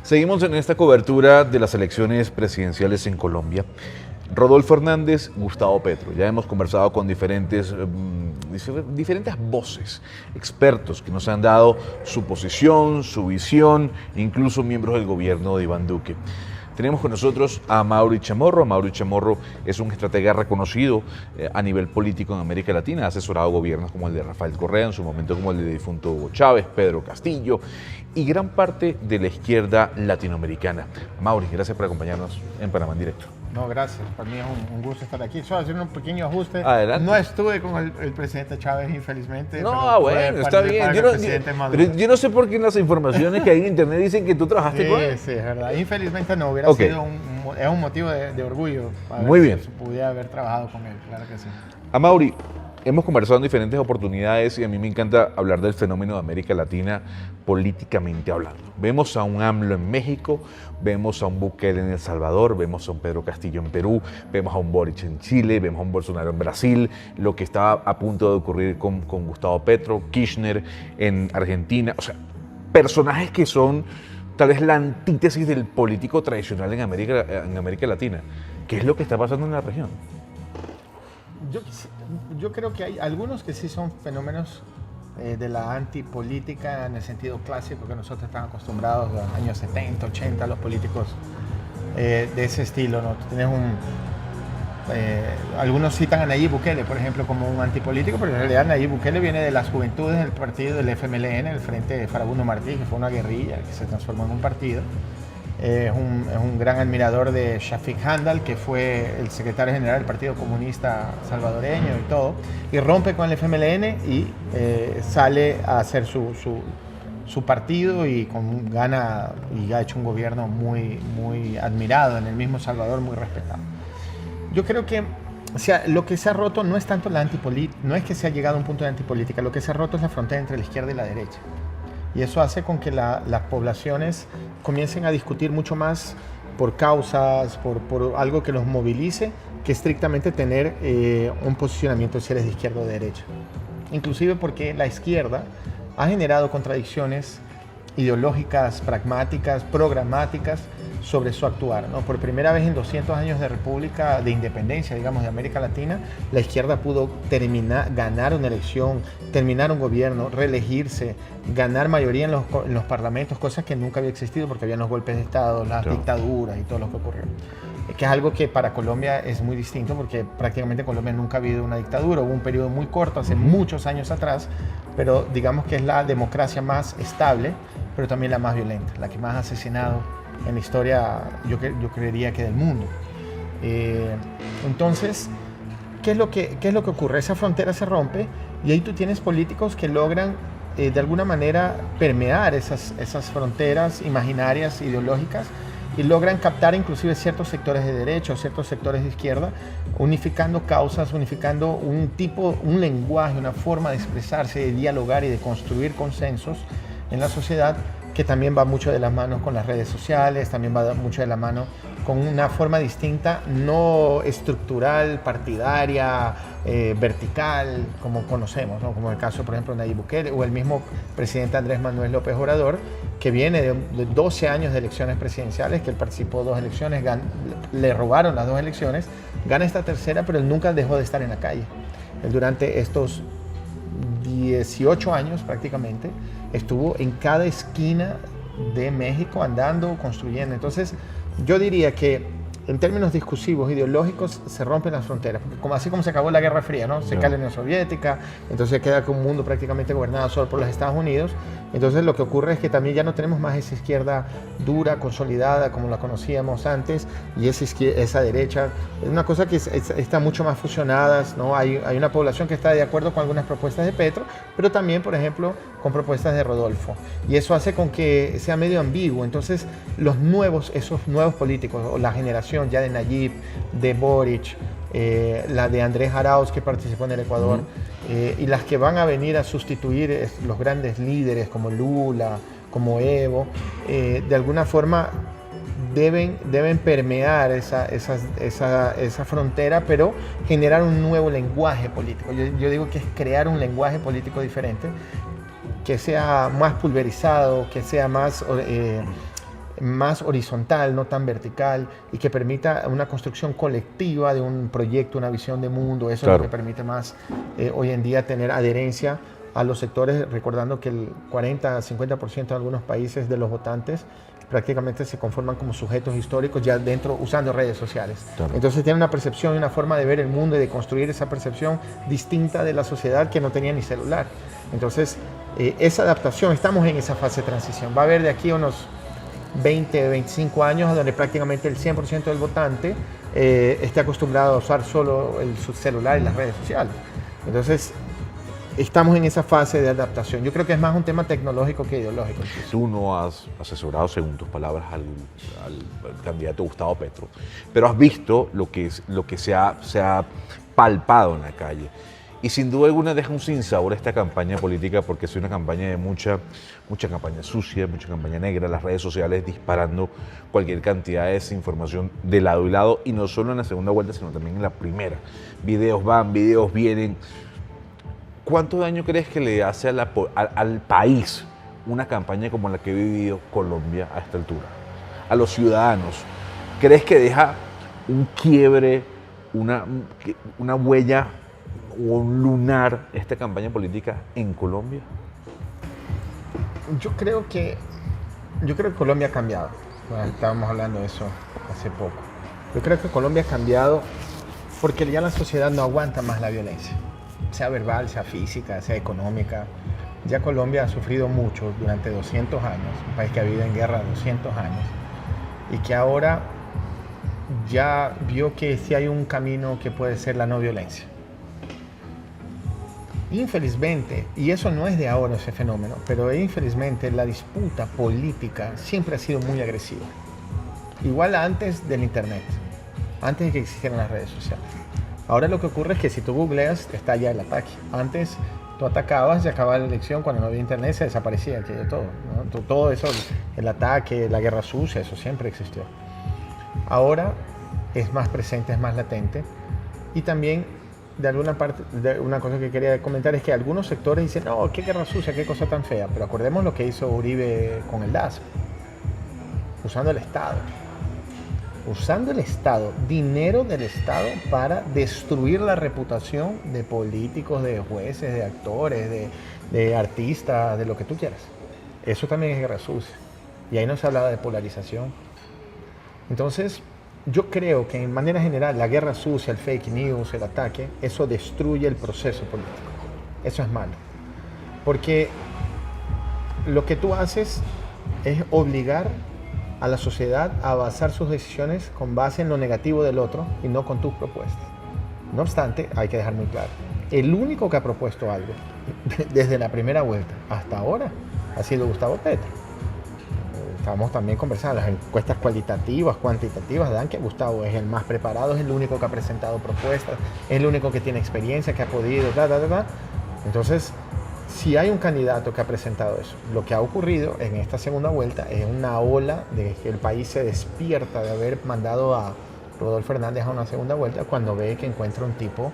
Seguimos en esta cobertura de las elecciones presidenciales en Colombia. Rodolfo Hernández, Gustavo Petro. Ya hemos conversado con diferentes voces, expertos que nos han dado su posición, su visión, incluso miembros del gobierno de Iván Duque. Tenemos con nosotros a Amaury Chamorro. Amaury Chamorro es un estratega reconocido a nivel político en América Latina. Ha asesorado gobiernos como el de Rafael Correa, en su momento como el de difunto Hugo Chávez, Pedro Castillo y gran parte de la izquierda latinoamericana. Amaury, gracias por acompañarnos en Panamá en Directo. No, gracias. Para mí es un gusto estar aquí. Solo hacer un pequeño ajuste. Adelante. No estuve con el presidente Chávez, infelizmente. No, bueno, está bien. Pero yo no sé por qué en las informaciones que hay en internet dicen que tú trabajaste con él. Sí, es verdad. Infelizmente no, hubiera sido un motivo de orgullo. Muy bien. Si pudiera haber trabajado con él, claro que sí. Amaury, hemos conversado en diferentes oportunidades y a mí me encanta hablar del fenómeno de América Latina políticamente hablando. Vemos a un AMLO en México, vemos a un Bukele en El Salvador, vemos a un Pedro Castillo en Perú, vemos a un Boric en Chile, vemos a un Bolsonaro en Brasil, lo que está a punto de ocurrir con Gustavo Petro, Kirchner en Argentina. O sea, personajes que son tal vez la antítesis del político tradicional en América Latina. ¿Qué es lo que está pasando en la región? Yo creo que hay algunos que sí son fenómenos de la antipolítica en el sentido clásico que nosotros estamos acostumbrados a los años 70, 80, los políticos de ese estilo, ¿no? Tienes algunos citan a Nayib Bukele, por ejemplo, como un antipolítico, pero en realidad Nayib Bukele viene de las juventudes del partido del FMLN, el Frente de Farabundo Martí, que fue una guerrilla que se transformó en un partido. Es un gran admirador de Shafiq Handal, que fue el secretario general del Partido Comunista salvadoreño y todo, y rompe con el FMLN y sale a hacer su partido y gana y ha hecho un gobierno muy admirado en el mismo Salvador, muy respetado. Yo creo que lo que se ha roto no es tanto la antipolítica, no es que se ha llegado a un punto de antipolítica, lo que se ha roto es la frontera entre la izquierda y la derecha. Y eso hace con que las poblaciones comiencen a discutir mucho más por causas, por algo que los movilice, que estrictamente tener un posicionamiento si eres de izquierda o de derecha. Inclusive porque la izquierda ha generado contradicciones ideológicas, pragmáticas, programáticas sobre su actuar, ¿no? Por primera vez en 200 años de república, de independencia, digamos, de América Latina, la izquierda pudo ganar una elección, terminar un gobierno, reelegirse, ganar mayoría en los parlamentos, cosas que nunca había existido porque habían los golpes de Estado, las dictaduras y todo lo que ocurrió. Que es algo que para Colombia es muy distinto porque prácticamente en Colombia nunca ha habido una dictadura. Hubo un periodo muy corto, hace muchos años atrás, pero digamos que es la democracia más estable, pero también la más violenta, la que más ha asesinado en la historia, yo creería que del mundo. Entonces, ¿qué es lo que ocurre? Esa frontera se rompe y ahí tú tienes políticos que logran de alguna manera permear esas fronteras imaginarias, ideológicas, y logran captar inclusive ciertos sectores de derecha o ciertos sectores de izquierda, unificando causas, unificando un lenguaje, una forma de expresarse, de dialogar y de construir consensos en la sociedad, que también va mucho de las manos con las redes sociales, también va mucho de la mano con una forma distinta, no estructural, partidaria, vertical, como conocemos, ¿no? Como el caso, por ejemplo, de Nayib Bukele o el mismo presidente Andrés Manuel López Obrador, que viene de 12 años de elecciones presidenciales, que él participó en 2 elecciones, le robaron las 2 elecciones, gana esta tercera, pero él nunca dejó de estar en la calle. Él durante estos 18 años prácticamente estuvo en cada esquina de México andando, construyendo. Entonces yo diría que en términos discursivos, ideológicos, se rompen las fronteras, así como se acabó la Guerra Fría, ¿no? Se cae la Unión Soviética, entonces queda como un mundo prácticamente gobernado solo por los Estados Unidos. Entonces lo que ocurre es que también ya no tenemos más esa izquierda dura, consolidada, como la conocíamos antes, y esa derecha. Es una cosa que está mucho más fusionada, ¿no? Hay una población que está de acuerdo con algunas propuestas de Petro, pero también, por ejemplo, con propuestas de Rodolfo. Y eso hace con que sea medio ambiguo. Entonces esos nuevos políticos, o la generación ya de Nayib, de Boric, la de Andrés Arauz, que participó en el Ecuador, y las que van a venir a sustituir los grandes líderes como Lula, como Evo, de alguna forma deben permear esa frontera, pero generar un nuevo lenguaje político. Yo digo que es crear un lenguaje político diferente, que sea más pulverizado, que sea más más horizontal, no tan vertical, y que permita una construcción colectiva de un proyecto, una visión de mundo. Eso Claro. es lo que permite más hoy en día tener adherencia a los sectores, recordando que el 40-50% de algunos países de los votantes prácticamente se conforman como sujetos históricos ya dentro, usando redes sociales. Claro. Entonces tienen una percepción y una forma de ver el mundo y de construir esa percepción distinta de la sociedad que no tenía ni celular. Entonces, esa adaptación, estamos en esa fase de transición. Va a haber de aquí unos 20, 25 años donde prácticamente el 100% del votante esté acostumbrado a usar solo su celular y las redes sociales. Entonces, estamos en esa fase de adaptación. Yo creo que es más un tema tecnológico que ideológico. Tú no has asesorado, según tus palabras, al candidato Gustavo Petro, pero has visto lo que se ha palpado en la calle. Y sin duda alguna deja un sinsabor esta campaña política, porque es una campaña de mucha campaña sucia, mucha campaña negra, las redes sociales disparando cualquier cantidad de desinformación de lado y lado, y no solo en la segunda vuelta, sino también en la primera. Videos van, videos vienen. ¿Cuánto daño crees que le hace al país una campaña como la que ha vivido Colombia a esta altura? A los ciudadanos, ¿crees que deja un quiebre, una huella o un lunar esta campaña política en Colombia? Yo creo que Colombia ha cambiado. Bueno, estábamos hablando de eso hace poco. Yo creo que Colombia ha cambiado porque ya la sociedad no aguanta más la violencia, sea verbal, sea física, sea económica. Ya Colombia ha sufrido mucho durante 200 años, un país que ha vivido en guerra 200 años, y que ahora ya vio que sí hay un camino que puede ser la no violencia. Infelizmente, y eso no es de ahora ese fenómeno, pero infelizmente la disputa política siempre ha sido muy agresiva. Igual antes del internet, antes de que existieran las redes sociales. Ahora lo que ocurre es que si tú googleas, está ya el ataque. Antes tú atacabas y acababa la elección, cuando no había internet se desaparecía aquello todo, ¿no? Todo eso, el ataque, la guerra sucia, eso siempre existió. Ahora es más presente, es más latente, y también de alguna parte, una cosa que quería comentar es que algunos sectores dicen, no, qué guerra sucia, qué cosa tan fea, pero acordemos lo que hizo Uribe con el DAS, usando el Estado, dinero del Estado para destruir la reputación de políticos, de jueces, de actores, de artistas, de lo que tú quieras. Eso también es guerra sucia. Y ahí no se hablaba de polarización. Entonces, yo creo que en manera general la guerra sucia, el fake news, el ataque, eso destruye el proceso político. Eso es malo. Porque lo que tú haces es obligar a la sociedad a basar sus decisiones con base en lo negativo del otro y no con tus propuestas. No obstante, hay que dejar muy claro, el único que ha propuesto algo desde la primera vuelta hasta ahora ha sido Gustavo Petro. Estamos también conversando, las encuestas cualitativas, cuantitativas dan que Gustavo es el más preparado, es el único que ha presentado propuestas, es el único que tiene experiencia, que ha podido, Entonces, si hay un candidato que ha presentado eso, lo que ha ocurrido en esta segunda vuelta es una ola de que el país se despierta de haber mandado a Rodolfo Hernández a una segunda vuelta cuando ve que encuentra un tipo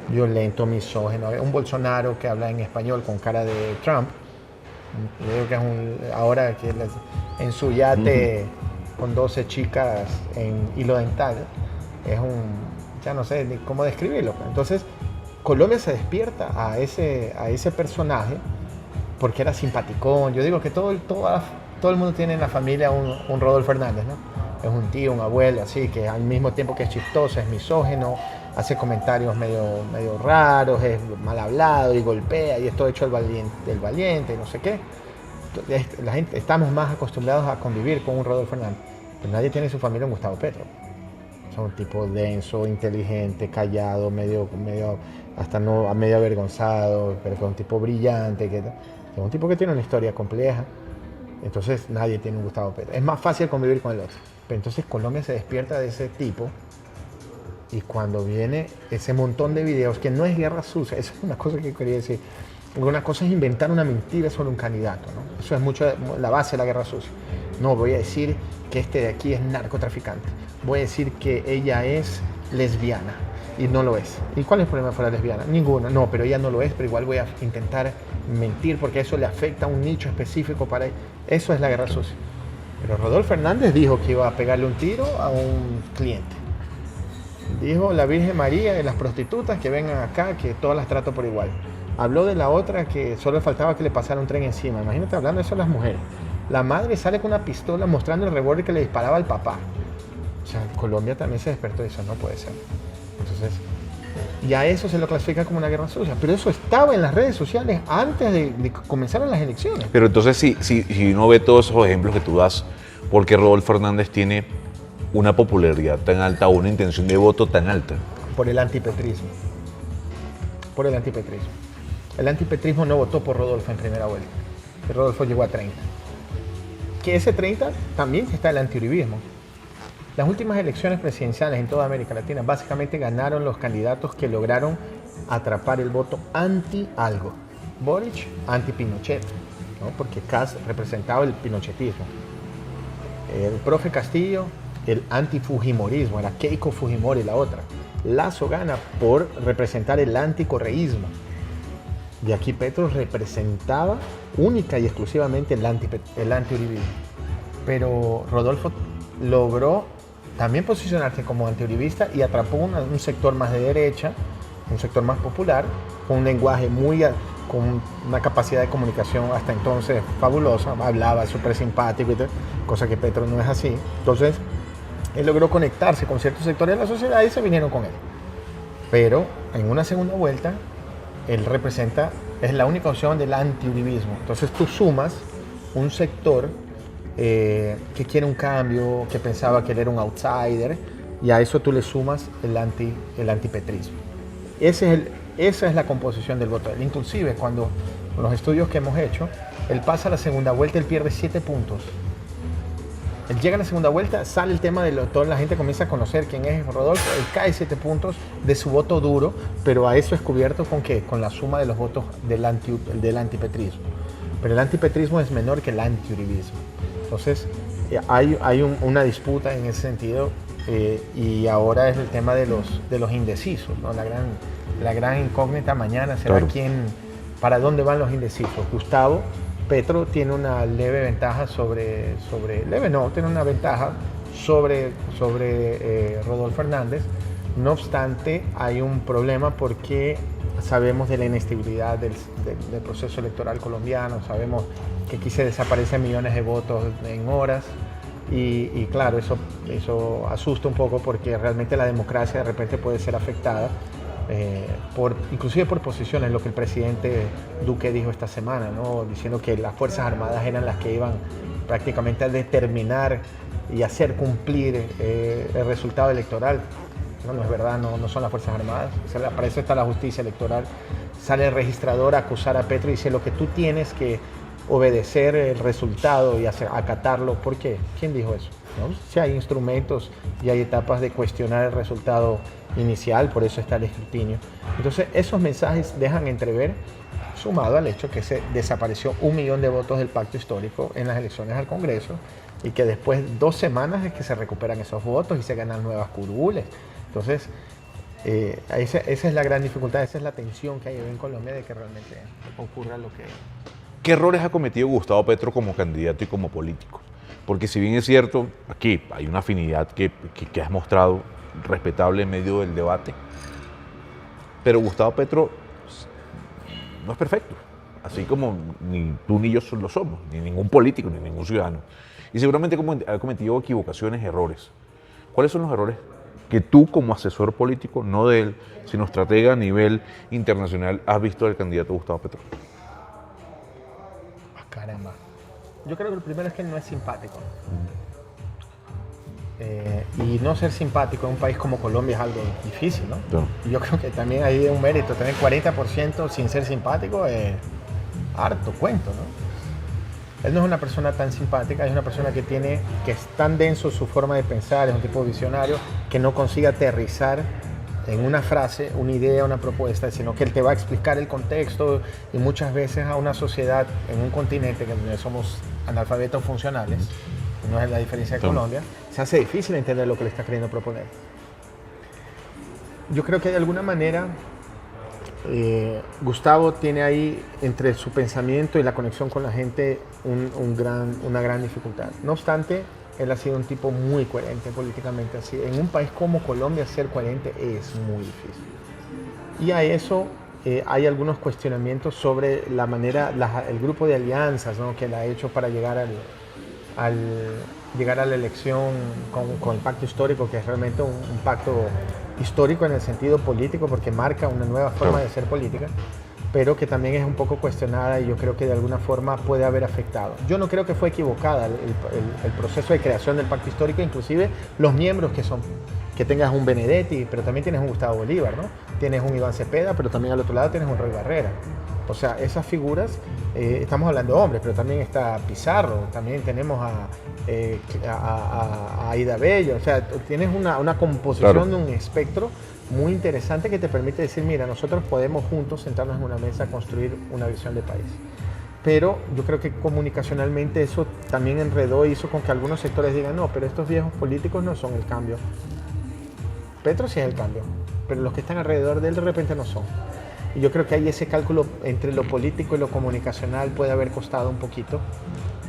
violento, misógino, un Bolsonaro que habla en español con cara de Trump. Yo digo que es ahora que en su yate con 12 chicas en hilo dental, ya no sé ni cómo describirlo. Entonces, Colombia se despierta a ese personaje porque era simpaticón. Yo digo que todo el mundo tiene en la familia un Rodolfo Hernández, ¿no? Es un tío, un abuelo, así, que al mismo tiempo que es chistoso, es misógino, hace comentarios medio raros, es mal hablado y golpea, y esto hecho el valiente, y no sé qué. La gente, estamos más acostumbrados a convivir con un Rodolfo Hernández, pero nadie tiene en su familia un Gustavo Petro. Es un tipo denso, inteligente, callado, medio avergonzado, pero que es un tipo brillante, que es un tipo que tiene una historia compleja. Entonces nadie tiene un Gustavo Petro. Es más fácil convivir con el otro. Pero entonces Colombia se despierta de ese tipo, y cuando viene ese montón de videos, que no es guerra sucia, eso es una cosa que quería decir. Una cosa es inventar una mentira sobre un candidato, ¿no? Eso es mucho la base de la guerra sucia. No, voy a decir que este de aquí es narcotraficante. Voy a decir que ella es lesbiana y no lo es. ¿Y cuál es el problema de fuera lesbiana? Ninguno. No, pero ella no lo es, pero igual voy a intentar mentir porque eso le afecta a un nicho específico para ella. Eso es la guerra sucia. Pero Rodolfo Hernández dijo que iba a pegarle un tiro a un cliente. Dijo la Virgen María y las prostitutas que vengan acá, que todas las trato por igual. Habló de la otra que solo le faltaba que le pasara un tren encima. Imagínate hablando de eso a las mujeres. La madre sale con una pistola mostrando el revólver que le disparaba al papá. O sea, Colombia también se despertó y eso no puede ser. Entonces, ya eso se lo clasifica como una guerra sucia. Pero eso estaba en las redes sociales antes de que comenzaran las elecciones. Pero entonces, si uno ve todos esos ejemplos que tú das, ¿por qué Rodolfo Hernández tiene una popularidad tan alta o una intención de voto tan alta? Por el antipetrismo. Por el antipetrismo. El antipetrismo no votó por Rodolfo en primera vuelta. Y Rodolfo llegó a 30. Que ese 30 también está el antiuribismo. Las últimas elecciones presidenciales en toda América Latina básicamente ganaron los candidatos que lograron atrapar el voto anti-algo. Boric, anti-Pinochet, ¿no? Porque Kast representaba el pinochetismo. El profe Castillo, el anti-fujimorismo, era Keiko Fujimori la otra. Lasso gana por representar el anticorreísmo. Y aquí Petro representaba única y exclusivamente el antiuribismo. Pero Rodolfo logró también posicionarse como antiuribista y atrapó un sector más de derecha, un sector más popular, con un lenguaje con una capacidad de comunicación hasta entonces fabulosa, hablaba súper simpático, cosa que Petro no es así. Entonces, él logró conectarse con ciertos sectores de la sociedad y se vinieron con él. Pero en una segunda vuelta, él es la única opción del antiuribismo. Entonces tú sumas un sector que quiere un cambio, que pensaba que él era un outsider, y a eso tú le sumas el antipetrismo. Esa es la composición del voto. Inclusive cuando con los estudios que hemos hecho, él pasa a la segunda vuelta, él pierde 7 puntos. Él llega a la segunda vuelta, sale el tema de toda la gente comienza a conocer quién es Rodolfo, él cae 7 puntos de su voto duro, pero a eso es cubierto ¿con qué? Con la suma de los votos del antipetrismo. Pero el antipetrismo es menor que el antiuribismo. Entonces, hay una disputa en ese sentido y ahora es el tema de los indecisos, ¿no? La gran incógnita mañana será Claro. para dónde van los indecisos. Gustavo Petro tiene una leve ventaja tiene una ventaja sobre Rodolfo Hernández. No obstante, hay un problema porque sabemos de la inestabilidad del proceso electoral colombiano, sabemos que aquí se desaparecen millones de votos en horas y claro, eso asusta un poco porque realmente la democracia de repente puede ser afectada inclusive por posiciones, lo que el presidente Duque dijo esta semana, ¿no? Diciendo que las Fuerzas Armadas eran las que iban prácticamente a determinar y hacer cumplir el resultado electoral. No es verdad, no son las Fuerzas Armadas, para eso está la justicia electoral. Sale el registrador a acusar a Petro y dice lo que tú tienes que obedecer el resultado y acatarlo. ¿Por qué? ¿Quién dijo eso? ¿No? Si hay instrumentos y hay etapas de cuestionar el resultado inicial, por eso está el escrutinio. Entonces esos mensajes dejan entrever, sumado al hecho que se desapareció 1 millón de votos del pacto histórico en las elecciones al Congreso y que después 2 semanas es que se recuperan esos votos y se ganan nuevas curules. Entonces esa es la gran dificultad, esa es la tensión que hay en Colombia de que realmente ocurra lo que... ¿Qué errores ha cometido Gustavo Petro como candidato y como político? Porque si bien es cierto, aquí hay una afinidad que has mostrado respetable en medio del debate, pero Gustavo Petro no es perfecto, así como ni tú ni yo lo somos, ni ningún político, ni ningún ciudadano. Y seguramente ha cometido equivocaciones, errores. ¿Cuáles son los errores que tú como asesor político, no de él, sino estratega a nivel internacional, has visto del candidato Gustavo Petro? Caramba. Yo creo que el primero es que él no es simpático. Y no ser simpático en un país como Colombia es algo difícil, ¿no? No. Y yo creo que también hay un mérito. Tener 40% sin ser simpático es harto cuento, ¿no? Él no es una persona tan simpática, es una persona que es tan denso su forma de pensar, es un tipo visionario que no consigue aterrizar en una frase, una idea, una propuesta, sino que él te va a explicar el contexto y muchas veces a una sociedad en un continente donde somos analfabetos funcionales, no es la diferencia de Colombia, se hace difícil entender lo que le está queriendo proponer. Yo creo que de alguna manera Gustavo tiene ahí, entre su pensamiento y la conexión con la gente, una gran dificultad. No obstante, él ha sido un tipo muy coherente políticamente. Así, en un país como Colombia, ser coherente es muy difícil. Y a eso hay algunos cuestionamientos sobre la manera, el grupo de alianzas, ¿no?, que él ha hecho para llegar llegar a la elección con el pacto histórico, que es realmente un pacto histórico en el sentido político, porque marca una nueva forma de hacer política, pero que también es un poco cuestionada y yo creo que de alguna forma puede haber afectado. Yo no creo que fue equivocada el proceso de creación del pacto histórico, inclusive los miembros que tengas un Benedetti, pero también tienes un Gustavo Bolívar, ¿no? Tienes un Iván Cepeda, pero también al otro lado tienes un Roy Barrera. O sea, esas figuras, estamos hablando de hombres, pero también está Pizarro, también tenemos a Aida Bello. O sea, tienes una composición de un espectro muy interesante que te permite decir, mira, nosotros podemos juntos sentarnos en una mesa a construir una visión de país. Pero yo creo que comunicacionalmente eso también enredó y hizo con que algunos sectores digan, no, pero estos viejos políticos no son el cambio. Petro sí es el cambio, pero los que están alrededor de él de repente no son. Y yo creo que ahí ese cálculo entre lo político y lo comunicacional puede haber costado un poquito.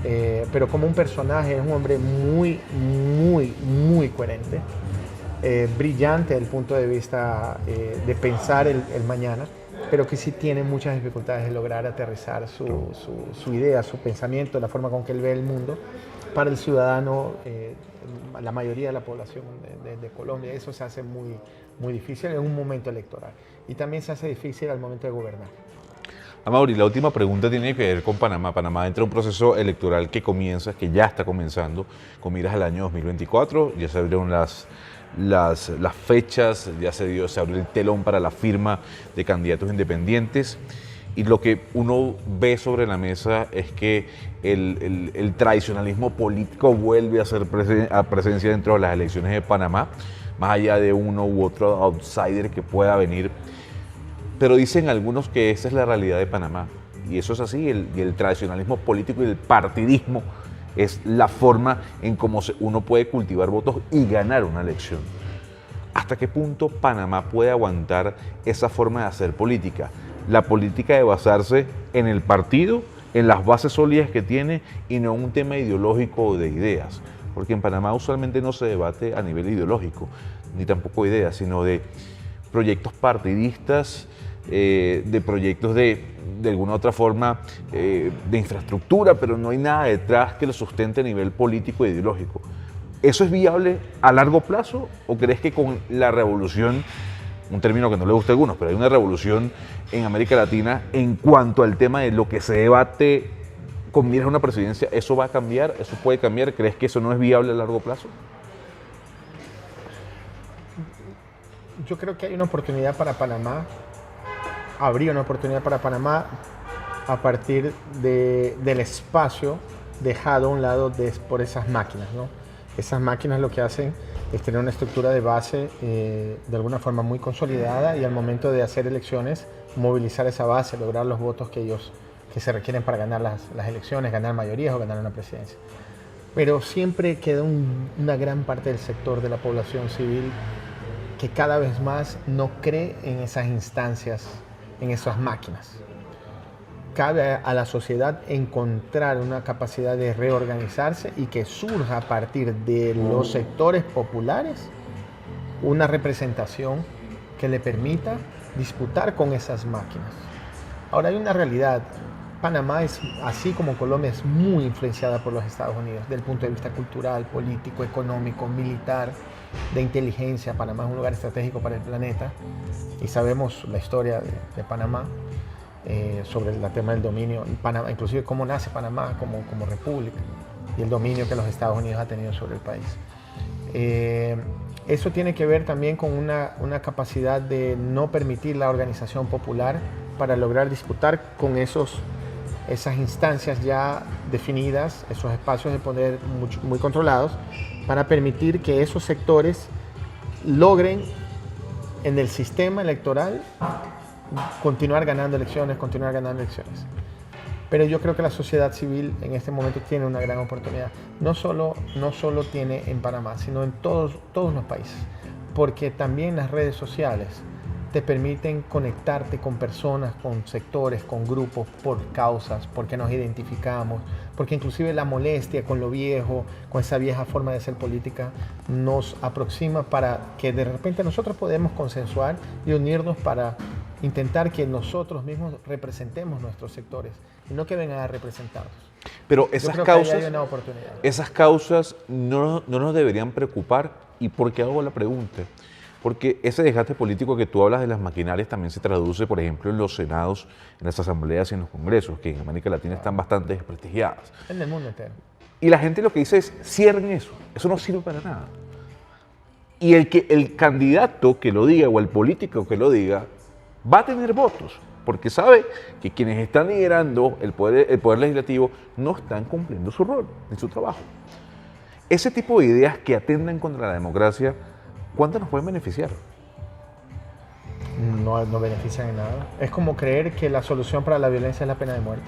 Pero como un personaje es un hombre muy, muy, muy coherente. Brillante desde el punto de vista de pensar el mañana, pero que sí tiene muchas dificultades de lograr aterrizar su idea, su pensamiento, la forma con que él ve el mundo para el ciudadano, la mayoría de la población de Colombia. Eso se hace muy, muy difícil en un momento electoral y también se hace difícil al momento de gobernar. Amaury, la última pregunta tiene que ver con Panamá. Panamá entra en un proceso electoral que ya está comenzando, con miras al año 2024, ya se abrieron las fechas, ya se abrió el telón para la firma de candidatos independientes, y lo que uno ve sobre la mesa es que el tradicionalismo político vuelve a ser presencia dentro de las elecciones de Panamá, más allá de uno u otro outsider que pueda venir. Pero dicen algunos que esa es la realidad de Panamá, y eso es así, el tradicionalismo político y el partidismo es la forma en cómo uno puede cultivar votos y ganar una elección. ¿Hasta qué punto Panamá puede aguantar esa forma de hacer política? La política de basarse en el partido, en las bases sólidas que tiene y no en un tema ideológico o de ideas. Porque en Panamá usualmente no se debate a nivel ideológico, ni tampoco ideas, sino de proyectos partidistas, de proyectos de alguna otra forma de infraestructura, pero no hay nada detrás que lo sustente a nivel político e ideológico. ¿Eso es viable a largo plazo o crees que con la revolución, un término que no le gusta a algunos, pero hay una revolución en América Latina en cuanto al tema de lo que se debate con miras a una presidencia, eso va a cambiar, eso puede cambiar? ¿Crees que eso no es viable a largo plazo? Yo creo que hay una oportunidad para Panamá, habría una oportunidad para Panamá a partir del espacio dejado a un lado por esas máquinas, ¿no? Esas máquinas lo que hacen es tener una estructura de base de alguna forma muy consolidada y al momento de hacer elecciones movilizar esa base, lograr los votos que se requieren para ganar las elecciones, ganar mayorías o ganar una presidencia. Pero siempre queda una gran parte del sector de la población civil que cada vez más no cree en esas instancias, en esas máquinas. Cabe a la sociedad encontrar una capacidad de reorganizarse y que surja a partir de los sectores populares una representación que le permita disputar con esas máquinas. Ahora hay una realidad. Panamá, así como Colombia, es muy influenciada por los Estados Unidos desde el punto de vista cultural, político, económico, militar, de inteligencia. Panamá es un lugar estratégico para el planeta y sabemos la historia de Panamá sobre el tema del dominio, Panamá, inclusive cómo nace Panamá como república y el dominio que los Estados Unidos ha tenido sobre el país. Eso tiene que ver también con una capacidad de no permitir la organización popular para lograr disputar con esas instancias ya definidas, esos espacios de poder muy controlados, para permitir que esos sectores logren en el sistema electoral continuar ganando elecciones. Pero yo creo que la sociedad civil en este momento tiene una gran oportunidad. No solo tiene en Panamá, sino en todos los países. Porque también las redes sociales te permiten conectarte con personas, con sectores, con grupos, por causas, porque nos identificamos, porque inclusive la molestia con lo viejo, con esa vieja forma de ser política, nos aproxima para que de repente nosotros podemos consensuar y unirnos para intentar que nosotros mismos representemos nuestros sectores y no que vengan a representarnos. Pero Yo esas creo que ahí causas, hay una oportunidad. esas causas no nos deberían preocupar. ¿Y por qué hago la pregunta? Porque ese desgaste político que tú hablas de las maquinarias también se traduce, por ejemplo, en los senados, en las asambleas y en los congresos, que en América Latina están bastante desprestigiadas. En el mundo entero. Y la gente lo que dice es, cierren eso no sirve para nada. Y el candidato que lo diga o el político que lo diga va a tener votos, porque sabe que quienes están liderando el poder legislativo no están cumpliendo su rol en su trabajo. Ese tipo de ideas que atentan contra la democracia, ¿cuánto nos pueden beneficiar? No benefician en nada. Es como creer que la solución para la violencia es la pena de muerte.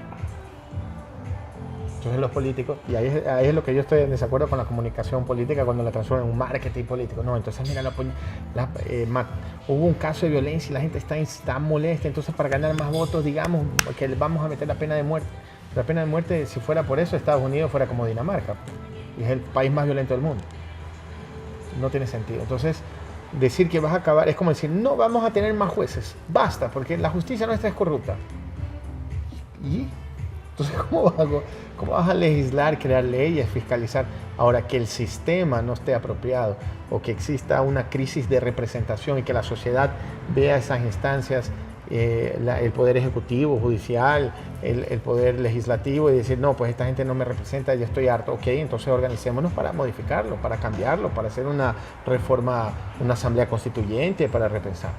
Entonces los políticos, y ahí es lo que yo estoy en desacuerdo con la comunicación política cuando la transforman en un marketing político. No, entonces mira, hubo un caso de violencia y la gente está molesta, entonces para ganar más votos, digamos que vamos a meter la pena de muerte. La pena de muerte, si fuera por eso, Estados Unidos fuera como Dinamarca, y es el país más violento del mundo. No tiene sentido. Entonces, decir que vas a acabar es como decir, no vamos a tener más jueces, basta, porque la justicia nuestra es corrupta. ¿Y? Entonces, ¿cómo vas a legislar, crear leyes, fiscalizar? Ahora, que el sistema no esté apropiado o que exista una crisis de representación y que la sociedad vea esas instancias, el poder ejecutivo, judicial, el poder legislativo y decir, no, pues esta gente no me representa, ya estoy harto. Ok, entonces organicémonos para modificarlo, para cambiarlo, para hacer una reforma, una asamblea constituyente, para repensar.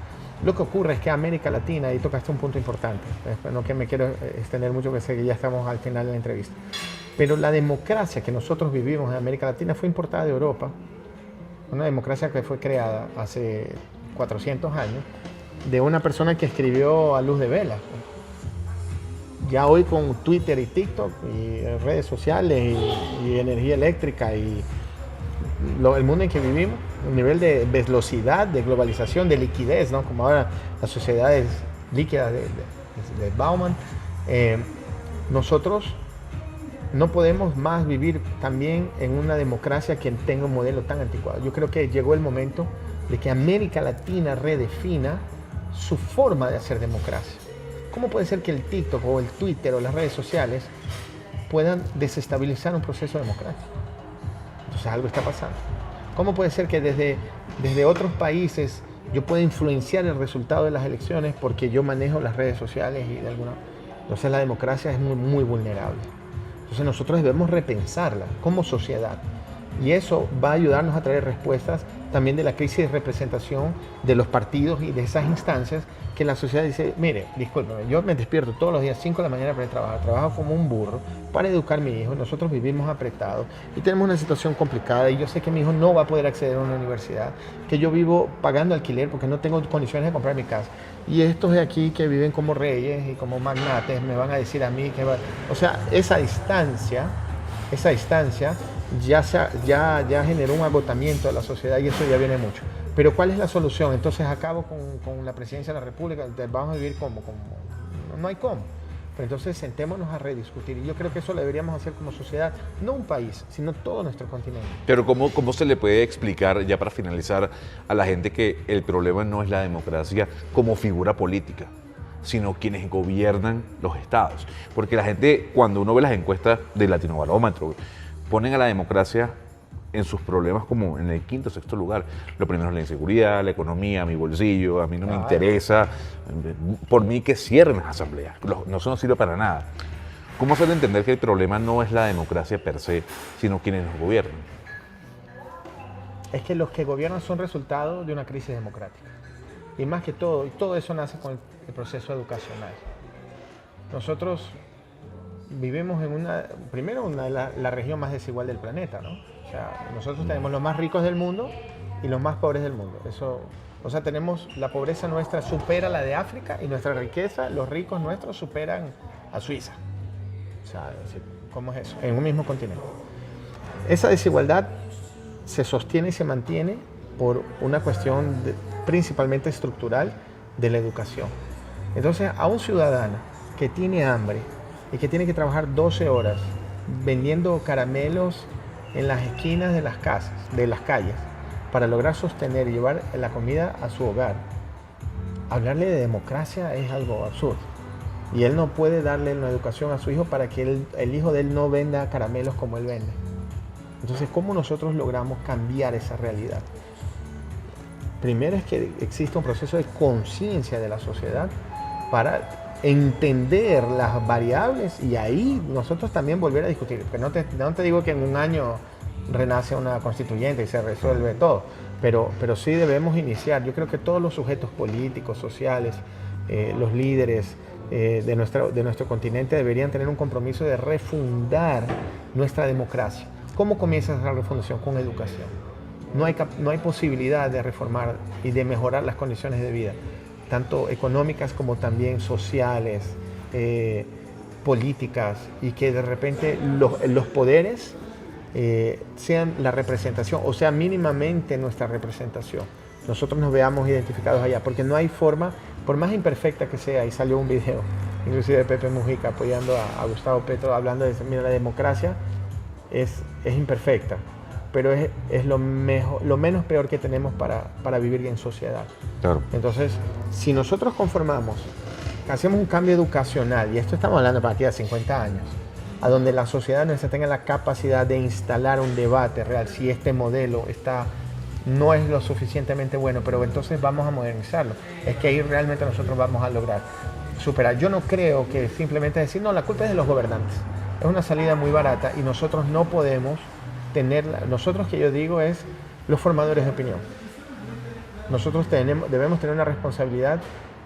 Lo que ocurre es que América Latina, y tocaste un punto importante, no que me quiero extender mucho, que sé que ya estamos al final de la entrevista, pero la democracia que nosotros vivimos en América Latina fue importada de Europa, una democracia que fue creada hace 400 años, de una persona que escribió a luz de vela. Ya hoy con Twitter y TikTok y redes sociales y energía eléctrica y el mundo en que vivimos, un nivel de velocidad, de globalización, de liquidez, ¿no? Como ahora las sociedades líquidas de Bauman, nosotros no podemos más vivir también en una democracia que tenga un modelo tan anticuado. Yo creo que llegó el momento de que América Latina redefina su forma de hacer democracia. ¿Cómo puede ser que el TikTok o el Twitter o las redes sociales puedan desestabilizar un proceso democrático? Entonces algo está pasando. ¿Cómo puede ser que desde otros países yo pueda influenciar el resultado de las elecciones porque yo manejo las redes sociales y de alguna... Entonces la democracia es muy, muy vulnerable. Entonces nosotros debemos repensarla como sociedad. Y eso va a ayudarnos a traer respuestas también de la crisis de representación de los partidos y de esas instancias que la sociedad dice, mire, discúlpeme, yo me despierto todos los días 5 de la mañana para ir a trabajar, trabajo como un burro para educar a mi hijo, nosotros vivimos apretados y tenemos una situación complicada y yo sé que mi hijo no va a poder acceder a una universidad, que yo vivo pagando alquiler porque no tengo condiciones de comprar mi casa. Y estos de aquí que viven como reyes y como magnates me van a decir a mí que va... O sea, esa distancia ya generó un agotamiento de la sociedad y eso ya viene mucho. Pero ¿cuál es la solución? Entonces acabo con la presidencia de la República, vamos a vivir como no hay cómo. Pero entonces sentémonos a rediscutir y yo creo que eso lo deberíamos hacer como sociedad, no un país, sino todo nuestro continente. Pero ¿cómo se le puede explicar, ya para finalizar, a la gente que el problema no es la democracia como figura política, sino quienes gobiernan los estados? Porque la gente, cuando uno ve las encuestas del Latinobarómetro, ponen a la democracia en sus problemas como en el 5º o 6º lugar. Lo primero es la inseguridad, la economía, mi bolsillo, a mí no me interesa. Por mí que cierren las asambleas, no eso no sirve para nada. ¿Cómo hacer entender que el problema no es la democracia per se, sino quienes nos gobiernan? Es que los que gobiernan son resultado de una crisis democrática. Y más que todo, y todo eso nace con el proceso educacional. Nosotros vivimos en la región más desigual del planeta, ¿no? O sea, nosotros tenemos los más ricos del mundo y los más pobres del mundo. La pobreza nuestra supera la de África y nuestra riqueza, los ricos nuestros superan a Suiza. O sea, ¿cómo es eso? En un mismo continente. Esa desigualdad se sostiene y se mantiene por una cuestión principalmente estructural de la educación. Entonces, a un ciudadano que tiene hambre y que tiene que trabajar 12 horas vendiendo caramelos en las esquinas de las casas, de las calles, para lograr sostener y llevar la comida a su hogar, hablarle de democracia es algo absurdo. Y él no puede darle una educación a su hijo para que el hijo de él no venda caramelos como él vende. Entonces, ¿cómo nosotros logramos cambiar esa realidad? Primero es que existe un proceso de conciencia de la sociedad para entender las variables y ahí nosotros también volver a discutir. Porque no te digo que en un año renace una constituyente y se resuelve todo, pero sí debemos iniciar. Yo creo que todos los sujetos políticos, sociales, los líderes de nuestro continente deberían tener un compromiso de refundar nuestra democracia. ¿Cómo comienza esa refundación? Con educación. No hay posibilidad de reformar y de mejorar las condiciones de vida, tanto económicas como también sociales, políticas, y que de repente los poderes sean la representación, o sea, mínimamente nuestra representación. Nosotros nos veamos identificados allá, porque no hay forma, por más imperfecta que sea, y salió un video, inclusive de Pepe Mujica apoyando a Gustavo Petro, hablando de, mira, la democracia es imperfecta, pero es lo menos peor que tenemos para vivir en sociedad. Claro. Entonces, si nosotros conformamos, hacemos un cambio educacional, y esto estamos hablando para aquí de 50 años, a donde la sociedad nuestra tenga la capacidad de instalar un debate real, si este modelo no es lo suficientemente bueno, pero entonces vamos a modernizarlo. Es que ahí realmente nosotros vamos a lograr superar. Yo no creo que simplemente decir, no, la culpa es de los gobernantes. Es una salida muy barata y nosotros no podemos tenerla. Nosotros, que yo digo, es los formadores de opinión. Nosotros debemos tener una responsabilidad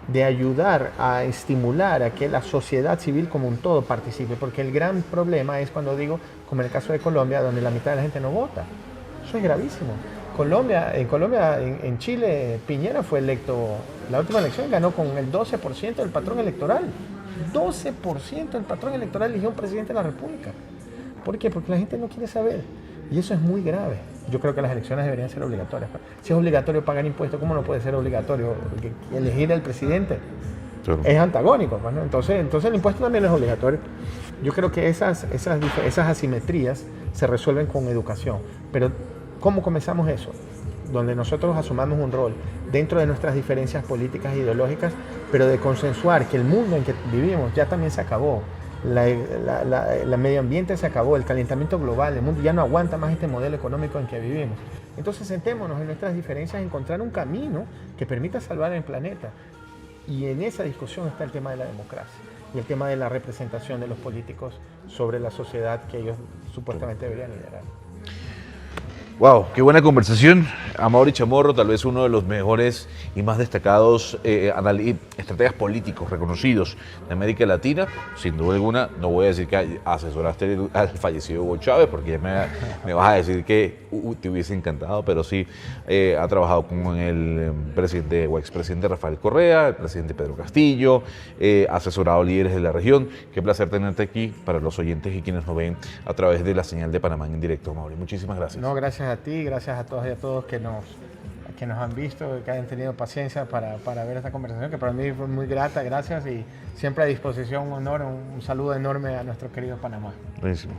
de ayudar a estimular a que la sociedad civil como un todo participe, porque el gran problema es cuando digo, como en el caso de Colombia, donde la mitad de la gente no vota. Eso es gravísimo. En Chile, Piñera fue electo, la última elección ganó con el 12% del patrón electoral. 12% del patrón electoral eligió un presidente de la República. ¿Por qué? Porque la gente no quiere saber. Y eso es muy grave. Yo creo que las elecciones deberían ser obligatorias. Si es obligatorio pagar impuestos, ¿cómo no puede ser obligatorio elegir al presidente? Claro. Es antagónico, ¿no? Entonces el impuesto también es obligatorio. Yo creo que esas asimetrías se resuelven con educación. Pero ¿cómo comenzamos eso? Donde nosotros asumamos un rol dentro de nuestras diferencias políticas e ideológicas, pero de consensuar que el mundo en que vivimos ya también se acabó. La medio ambiente se acabó, el calentamiento global, el mundo ya no aguanta más este modelo económico en que vivimos. Entonces sentémonos en nuestras diferencias, encontrar un camino que permita salvar el planeta. Y en esa discusión está el tema de la democracia y el tema de la representación de los políticos sobre la sociedad que ellos supuestamente deberían liderar. Wow, qué buena conversación. Amaury Chamorro, tal vez uno de los mejores y más destacados estrategas políticos reconocidos de América Latina. Sin duda alguna, no voy a decir que asesoraste al fallecido Hugo Chávez, porque ya me vas a decir que te hubiese encantado, pero sí ha trabajado con el presidente o expresidente Rafael Correa, el presidente Pedro Castillo, ha asesorado líderes de la región. Qué placer tenerte aquí para los oyentes y quienes nos ven a través de la señal de Panamá en directo, Amaury. Muchísimas gracias. No, gracias a ti, gracias a todos y a todos que nos han visto, que hayan tenido paciencia para ver esta conversación, que para mí fue muy grata, gracias, y siempre a disposición, un honor, un saludo enorme a nuestro querido Panamá. Buenísimo.